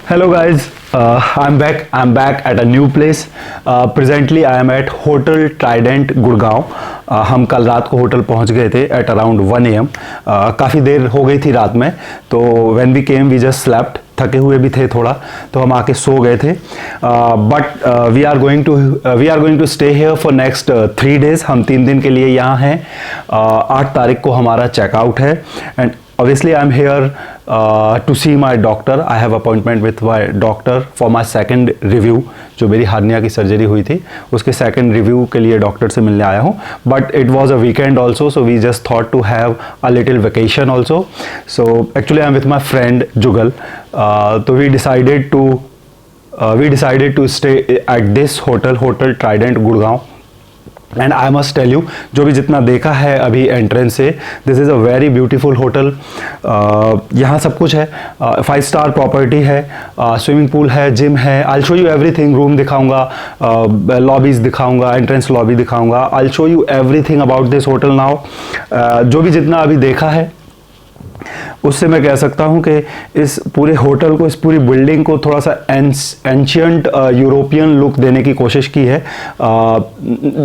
Hello guys, I'm back. I'm back at a new place. Presently I am at Hotel Trident Gurgaon. हम कल रात को hotel पहुंच गए थे at around 1 AM. काफ़ी देर हो गई थी रात में, तो when we came we just slept. थके हुए भी थे थोड़ा, तो हम आके सो गए थे. But we are going to stay here for next 3 days. हम 3 दिन के लिए यहाँ हैं. 8 तारीख को हमारा चेकआउट है. And obviously I'm here to see my doctor. I have appointment with my doctor for my second review. जो मेरी हार्निया की सर्जरी हुई थी उसके सेकंड रिव्यू के लिए डॉक्टर से मिलने आया हूँ. But it was a weekend also, so we just thought to have a little vacation also. So actually I am with my friend Jugal. तो we decided to stay at this hotel Trident Gurgaon. And I must tell you, जो भी जितना देखा है अभी entrance से, this is a very beautiful hotel. यहाँ सब कुछ है. 5 स्टार प्रॉपर्टी है. स्विमिंग पूल है, जिम है. I show you everything. Room दिखाऊंगा, लॉबीज दिखाऊंगा, एंट्रेंस लॉबी दिखाऊंगा. I show you everything about this hotel now. जो भी जितना अभी देखा है उससे मैं कह सकता हूँ कि इस पूरे होटल को, इस पूरी बिल्डिंग को थोड़ा सा एंशियंट यूरोपियन लुक देने की कोशिश की है.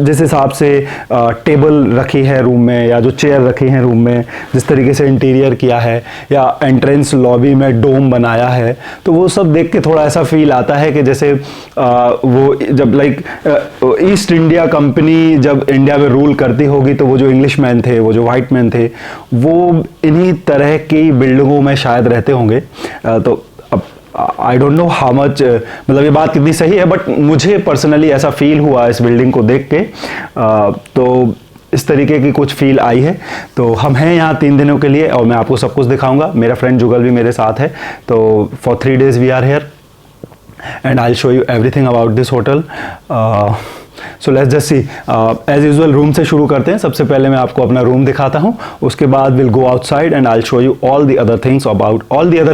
जिस हिसाब से टेबल रखी है रूम में, या जो चेयर रखी हैं रूम में, जिस तरीके से इंटीरियर किया है, या एंट्रेंस लॉबी में डोम बनाया है, तो वो सब देख के थोड़ा ऐसा फील आता है कि जैसे वो जब ईस्ट इंडिया कंपनी जब इंडिया में रूल करती होगी, तो वो जो इंग्लिश मैन थे, वो जो वाइट मैन थे, वो इन्हीं तरह की बिल्डिंगों में शायद रहते होंगे. तो अब I don't know how much, मतलब ये बात कितनी सही है, बट मुझे पर्सनली ऐसा फील हुआ इस बिल्डिंग को देख के. तो इस तरीके की कुछ फील आई है. तो हम हैं यहाँ 3 दिनों के लिए और मैं आपको सब कुछ दिखाऊंगा. मेरा फ्रेंड जुगल भी मेरे साथ है. तो for 3 days we are here and I will show you everything about this hotel. So let's just see. As usual room से शुरू करते हैं. सबसे पहले मैं आपको अपना रूम दिखाता हूँ, उसके बाद will go outside and I will show you all the other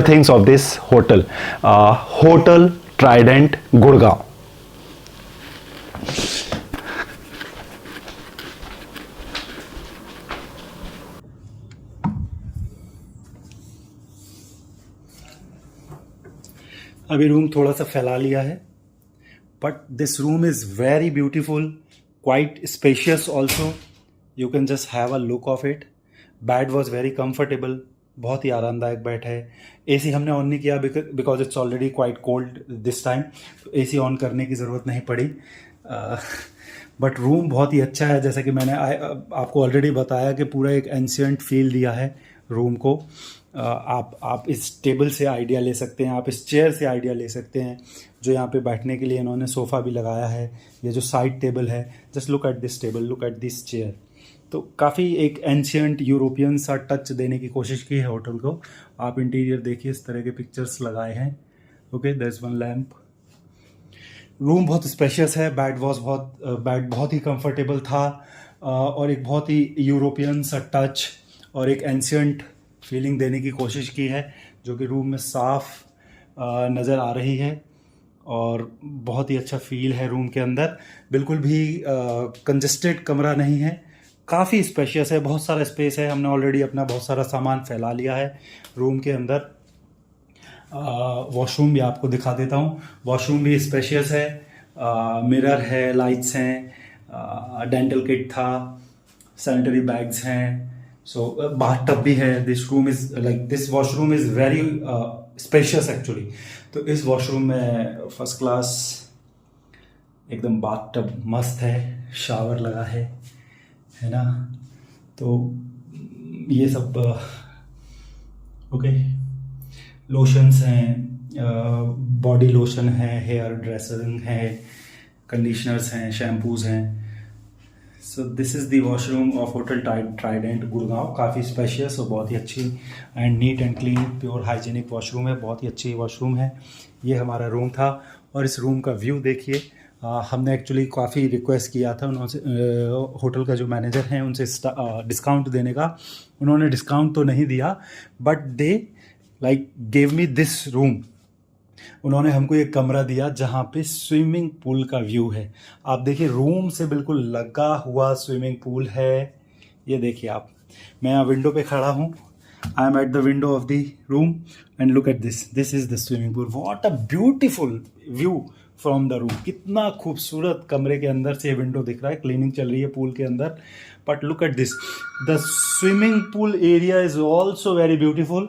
things of this hotel. Hotel Trident Gurgaon. अभी रूम थोड़ा सा फैला लिया है, but this room is very beautiful, quite spacious also. You can just have a look of it. Bed was very comfortable, बहुत ही आरामदायक bed है. AC हमने ऑन नहीं किया because it's already quite cold this time. AC on करने की ज़रूरत नहीं पड़ी. बट रूम बहुत ही अच्छा है. जैसा कि मैंने आपको ऑलरेडी बताया कि पूरा एक एंशियंट फील दिया है रूम को. आप इस टेबल से आइडिया ले सकते हैं, आप इस चेयर से आइडिया ले सकते हैं. जो यहाँ पे बैठने के लिए इन्होंने सोफ़ा भी लगाया है. ये जो साइड टेबल है, just look at this table, look at this chair. तो काफ़ी एक एंशियंट यूरोपियन सा टच देने की कोशिश की है होटल को. आप इंटीरियर देखिए, इस तरह के पिक्चर्स लगाए हैं. Okay, there is one lamp. Room बहुत स्पेशियस है. बेड बहुत ही कंफर्टेबल था और एक बहुत ही यूरोपियन सा टच और एक एंशियंट फीलिंग देने की कोशिश की है, जो कि रूम में साफ नज़र आ रही है. और बहुत ही अच्छा फील है रूम के अंदर. बिल्कुल भी कंजस्टेड कमरा नहीं है. काफ़ी स्पेशियस है, बहुत सारा स्पेस है. हमने ऑलरेडी अपना बहुत सारा सामान फैला लिया है रूम के अंदर. वॉशरूम भी आपको दिखा देता हूँ. वॉशरूम भी स्पेशियस है. मिरर है, लाइट्स हैं, डेंटल किट था, सैनिटरी बैग्स हैं. सो बाथटब भी है. This washroom is very spacious actually. तो इस वॉशरूम में फर्स्ट क्लास एकदम बाथटब मस्त है. शावर लगा है ना. तो ये सब ओके. लोशंस हैं, बॉडी लोशन है, हेयर ड्रेसिंग है, कंडीशनर्स हैं, शैम्पूज़ हैं. So this is the washroom of hotel Trident Gurgaon. काफ़ी स्पेशियस और बहुत ही अच्छी and neat and clean, pure hygienic washroom है. बहुत ही अच्छी वॉशरूम है. ये हमारा रूम था और इस रूम का व्यू देखिए. हमने एक्चुअली काफ़ी रिक्वेस्ट किया था उनसे, होटल का जो मैनेजर हैं उनसे डिस्काउंट देने का. उन्होंने डिस्काउंट तो नहीं दिया, but they gave me this room. उन्होंने हमको एक कमरा दिया जहाँ पे स्विमिंग पूल का व्यू है. आप देखिए, रूम से बिल्कुल लगा हुआ स्विमिंग पूल है. ये देखिए आप, मैं यहाँ विंडो पे खड़ा हूँ. I am at the window of the room and look at this. This is the swimming pool. What a beautiful view from the room. कितना खूबसूरत कमरे के अंदर से विंडो दिख रहा है. क्लीनिंग चल रही है पूल के अंदर. But look at this. The swimming pool area is also very beautiful.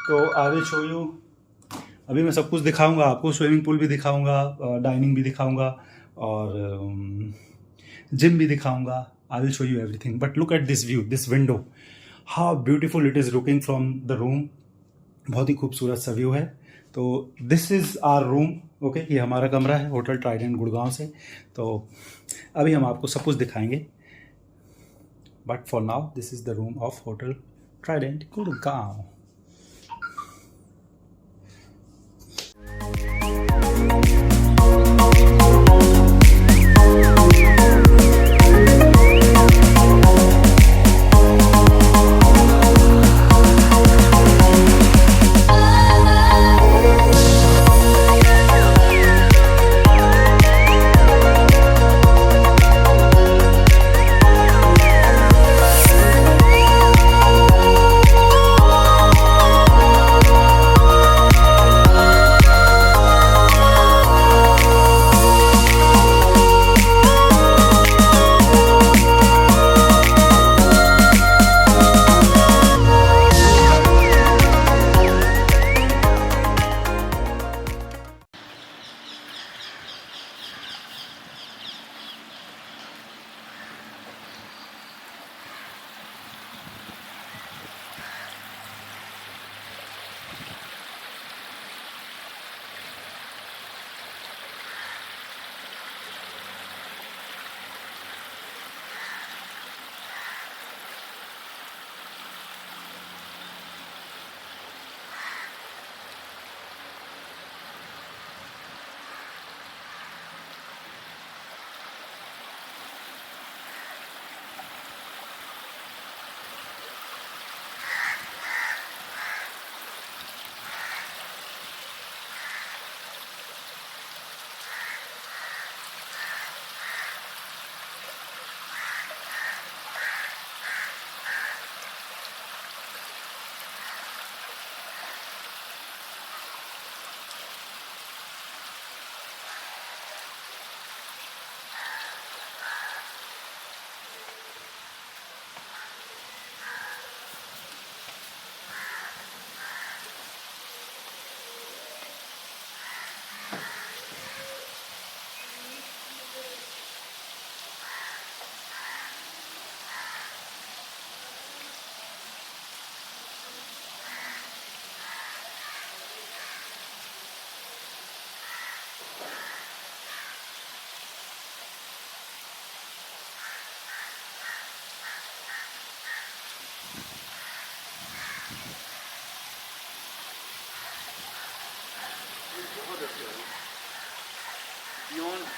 तो I will show you. अभी मैं सब कुछ दिखाऊंगा आपको. स्विमिंग पूल भी दिखाऊंगा, डाइनिंग भी दिखाऊंगा और जिम भी दिखाऊंगा. I will show you everything. But look at this view, this window. How beautiful it is looking from the room. बहुत ही खूबसूरत सा व्यू है. तो this is our room. Okay, ये हमारा कमरा है होटल ट्राइडेंट गुड़गांव से. तो अभी हम आपको सब कुछ दिखाएंगे. But for now this is the room of hotel Trident Gurgaon.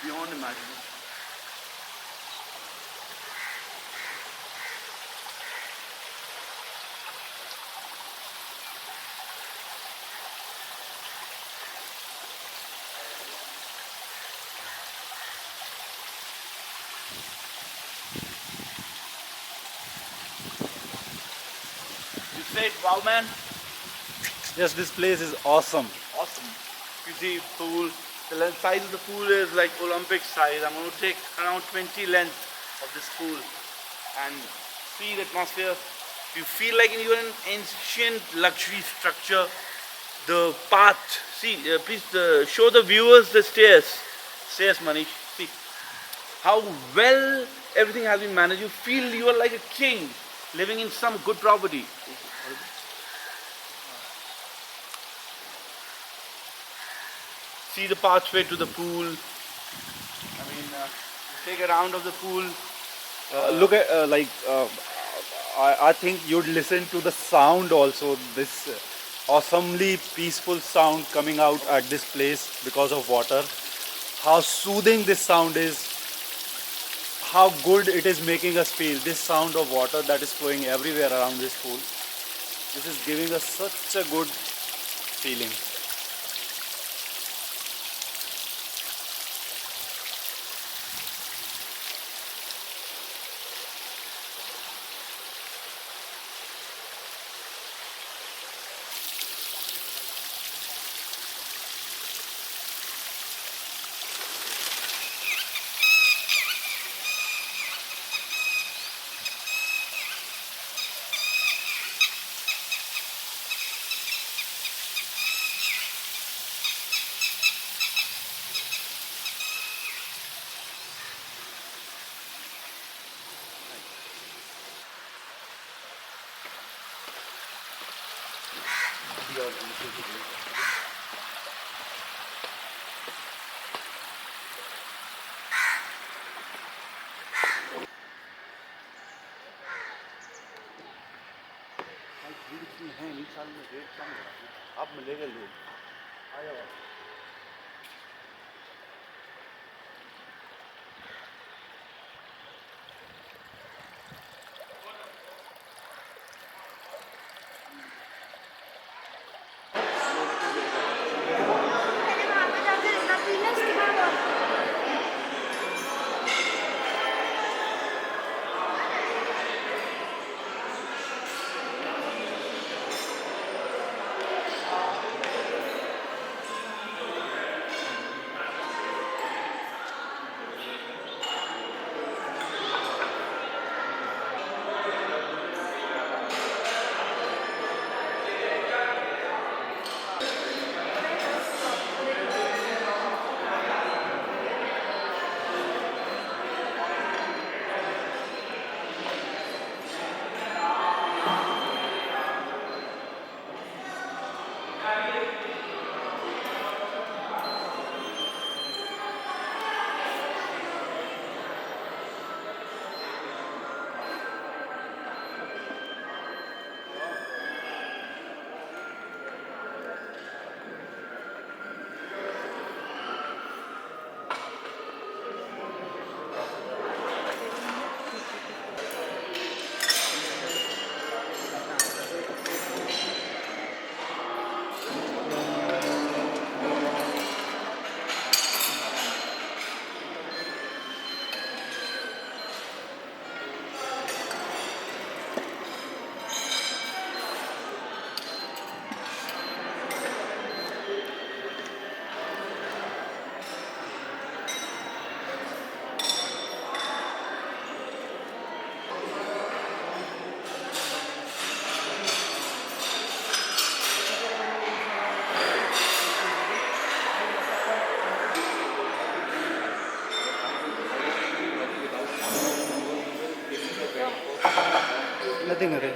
Beyond imagining. You said, wow, man. Yes, this place is awesome. Awesome. You see, pool. The size of the pool is like Olympic size. I'm going to take around 20 length of this pool and see the atmosphere. You feel like you're in an ancient luxury structure. The path. See, please show the viewers the stairs. Stairs, Manish. See how well everything has been managed. You feel you are like a king living in some good property. See the pathway to the pool. I mean, take a round of the pool. Look at I think you'd listen to the sound also. This awesomely peaceful sound coming out at this place because of water. How soothing this sound is. How good it is making us feel. This sound of water that is flowing everywhere around this pool. This is giving us such a good feeling. your initiative. हैं इस साल में rate कम हो रहा है, अब मिलेगा लोग आ जाओ। Nothing, nothing.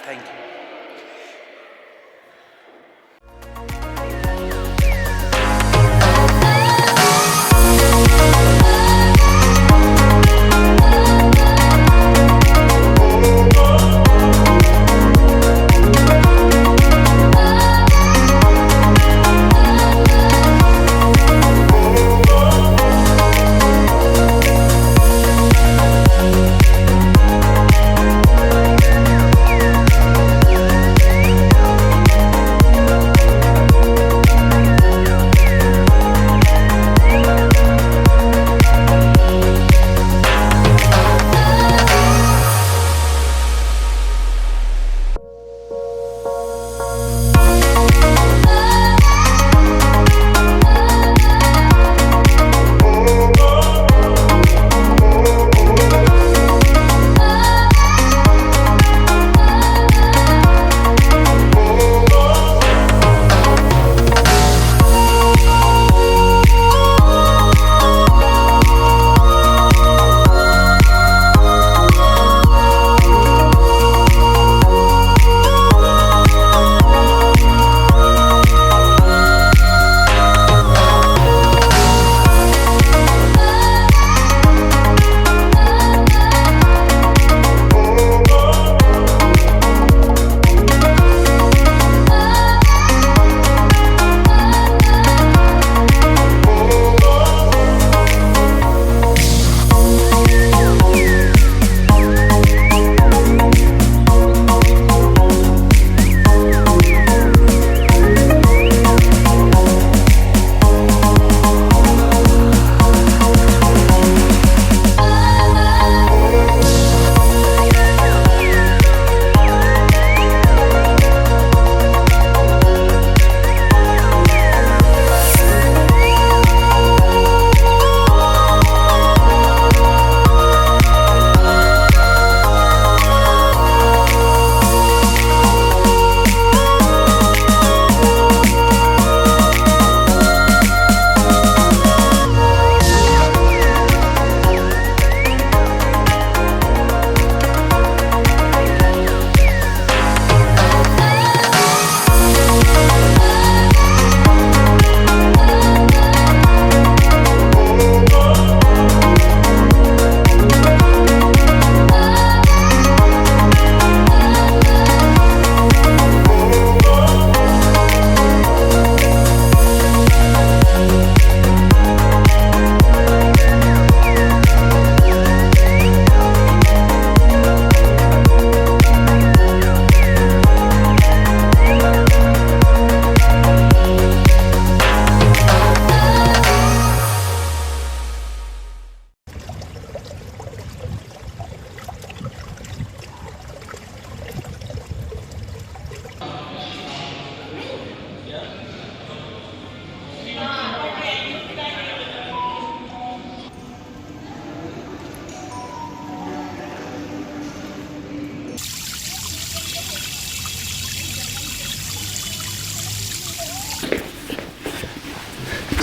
Thank you.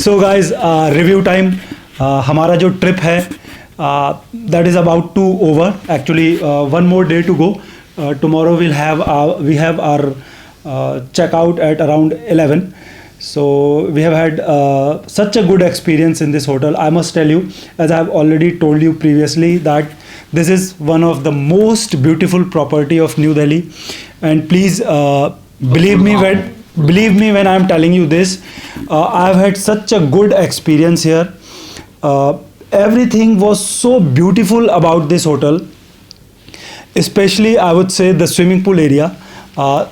So guys review time, हमारा जो ट्रिप है that is about to over. Actually one more day to go. Tomorrow we have our checkout at around 11. So we have had such a good experience in this hotel. I must tell you, as I have already told you previously, that this is one of the most beautiful property of New Delhi. And please believe me when I am telling you this. I have had such a good experience here. Everything was so beautiful about this hotel. Specially I would से the swimming pool area.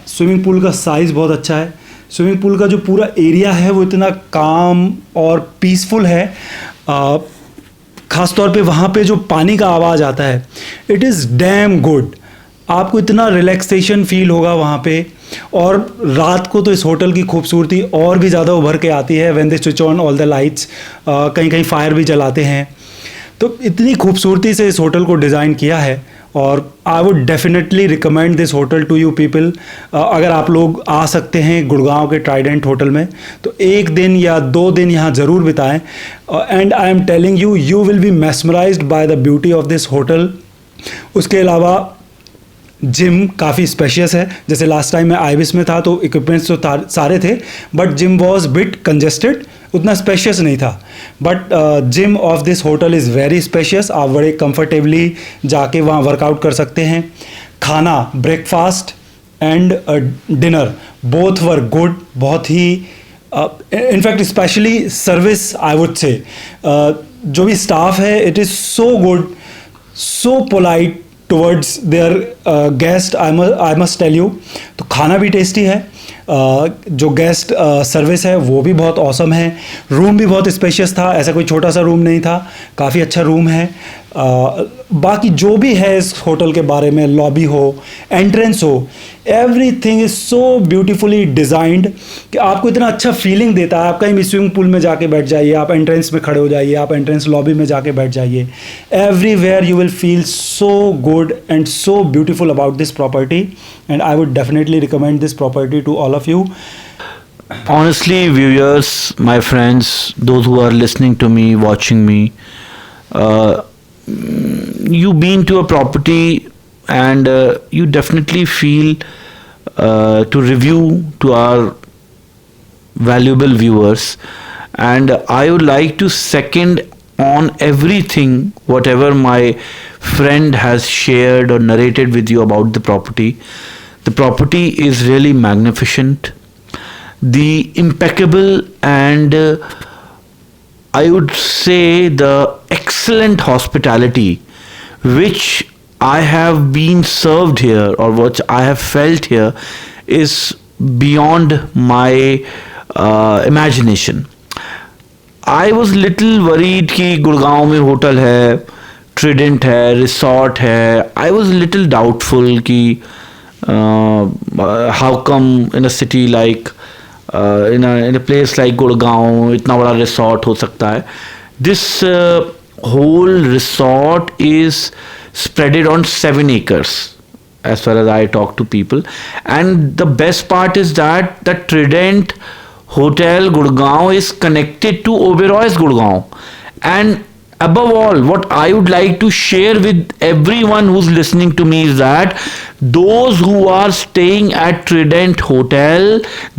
Swimming pool का size बहुत अच्छा है. Swimming pool का जो पूरा area है वो इतना काम और पीसफुल है. ख़ास तौर पे वहाँ पे जो पानी का आवाज़ आता है, इट इज़ डैम गुड. आपको इतना रिलैक्सेशन फील होगा वहाँ पे. और रात को तो इस होटल की खूबसूरती और भी ज़्यादा उभर के आती है when they switch on all the lights. कहीं कहीं फायर भी जलाते हैं. तो इतनी खूबसूरती से इस होटल को डिज़ाइन किया है. और I would definitely recommend this hotel to you people. अगर आप लोग आ सकते हैं गुड़गांव के ट्राइडेंट होटल में तो 1 दिन या 2 दिन यहाँ ज़रूर बिताएं. And I am telling you, you will be mesmerised by the beauty of this hotel. उसके अलावा जिम काफ़ी स्पेशियस है. जैसे लास्ट टाइम मैं आईविस में था तो इक्विपमेंट्स तो सारे थे, but gym was bit congested, उतना स्पेशियस नहीं था. But gym of this hotel is very spacious. आप बड़े कंफर्टेबली जाके वहाँ वर्कआउट कर सकते हैं. खाना, breakfast and dinner both were good. बहुत ही in fact specially service I would say, जो भी स्टाफ है it is so good, so polite towards their guest. I must tell you. तो खाना भी टेस्टी है. जो गेस्ट सर्विस है वो भी बहुत ऑसम है. रूम भी बहुत स्पेशियस था. ऐसा कोई छोटा सा रूम नहीं था. काफ़ी अच्छा रूम है. बाकी जो भी है इस होटल के बारे में, लॉबी हो, एंट्रेंस हो, everything is so beautifully designed कि आपको इतना अच्छा फीलिंग देता है. आप कहीं भी स्विमिंग पूल में जाके बैठ जाइए, आप एंट्रेंस में खड़े हो जाइए, आप एंट्रेंस लॉबी में जाके बैठ जाइए. Everywhere you will feel so good and so beautiful about this property. And I would definitely recommend this property to all of you. Honestly, viewers, my friends, those who are listening to me, watching me, you been to a property and you definitely feel to review to our valuable viewers, and I would like to second on everything whatever my friend has shared or narrated with you about the property. The property is really magnificent. The impeccable and I would say the excellent hospitality which I have been served here or what I have felt here is beyond my imagination. I was little worried कि गुड़गांव में hotel है, Trident है, resort है. I was little doubtful कि how come in a city like in a place like Gurgaon इतना बड़ा resort हो सकता है. This whole resort is spreaded on 7 acres as far as I talk to people, and the best part is that the Trident Hotel Gurgaon is connected to Oberoi's Gurgaon. And above all, what I would like to share with everyone who's listening to me is that those who are staying at Trident Hotel,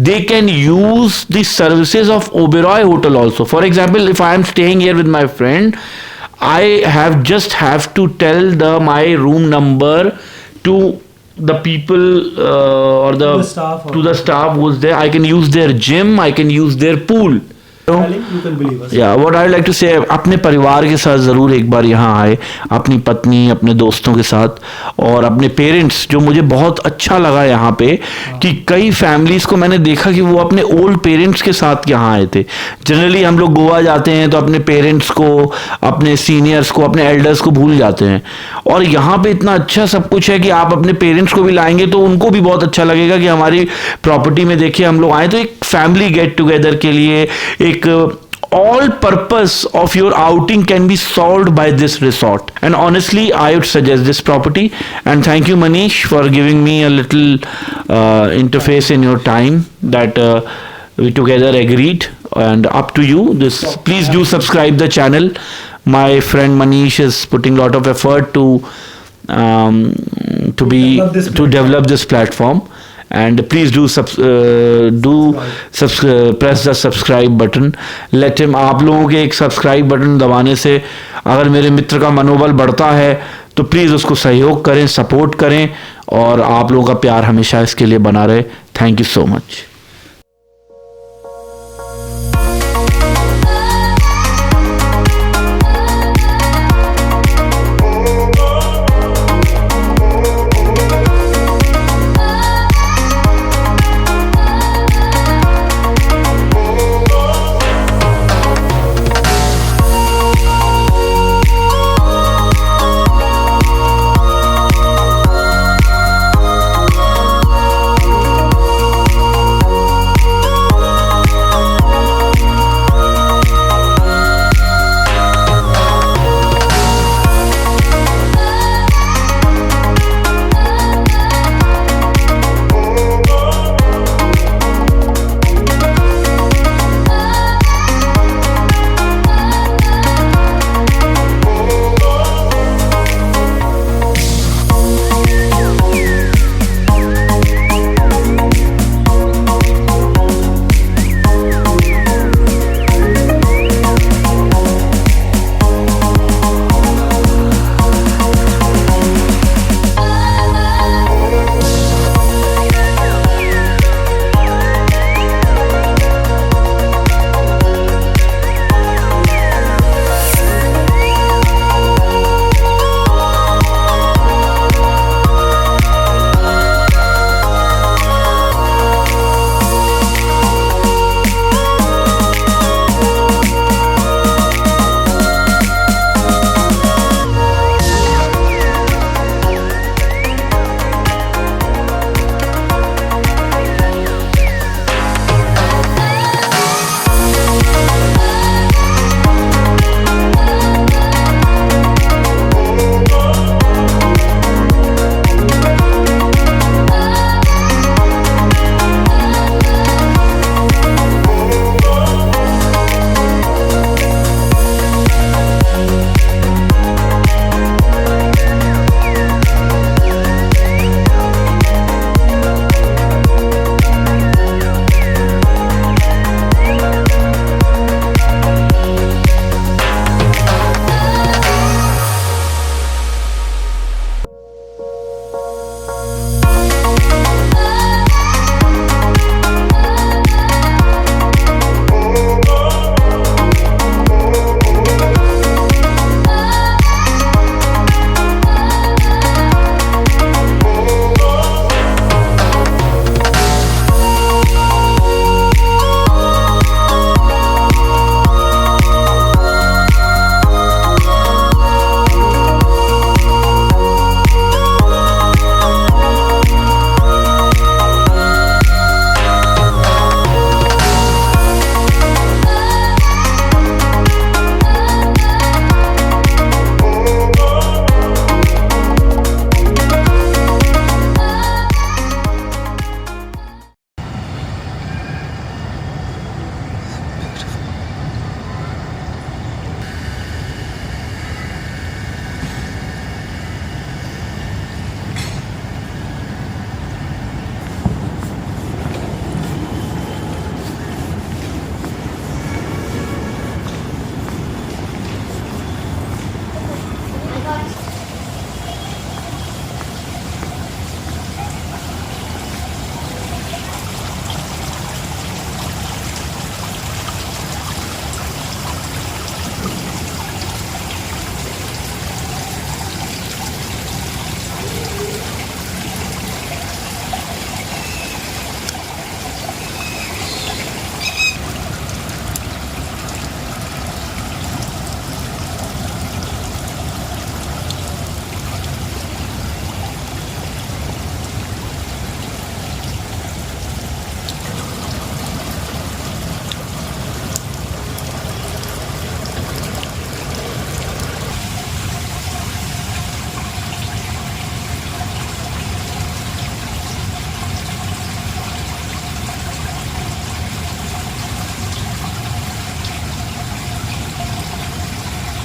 they can use the services of Oberoi Hotel also. For example, if I am staying here with my friend, I have to tell my room number to the people or the staff who's there. I can use their gym, I can use their pool. या what I like to से, अपने परिवार के साथ ज़रूर एक बार यहाँ आए, अपनी पत्नी, अपने दोस्तों के साथ और अपने पेरेंट्स. जो मुझे बहुत अच्छा लगा यहाँ पे कि कई फैमिलीज़ को मैंने देखा कि वो अपने ओल्ड पेरेंट्स के साथ यहाँ आए थे. जनरली हम लोग गोवा जाते हैं तो अपने पेरेंट्स को, अपने सीनियर्स को, अपने एल्डर्स को भूल जाते हैं, और यहाँ पे इतना अच्छा सब कुछ है कि आप अपने पेरेंट्स को भी लाएंगे तो उनको भी बहुत अच्छा लगेगा कि हमारी प्रॉपर्टी में देखिए हम लोग आए. तो एक फैमिली गेट टुगेदर के लिए एक all purpose of your outing can be solved by this resort, and honestly I would suggest this property. And thank you Manish for giving me a little interface in your time that we together agreed and up to you. This, please do subscribe the channel. My friend Manish is putting lot of effort to develop this platform, and please do press the subscribe button. Let him, आप लोगों के एक subscribe button दबाने से अगर मेरे मित्र का मनोबल बढ़ता है तो प्लीज़ उसको सहयोग करें, सपोर्ट करें, और आप लोगों का प्यार हमेशा इसके लिए बना रहे. Thank you so much.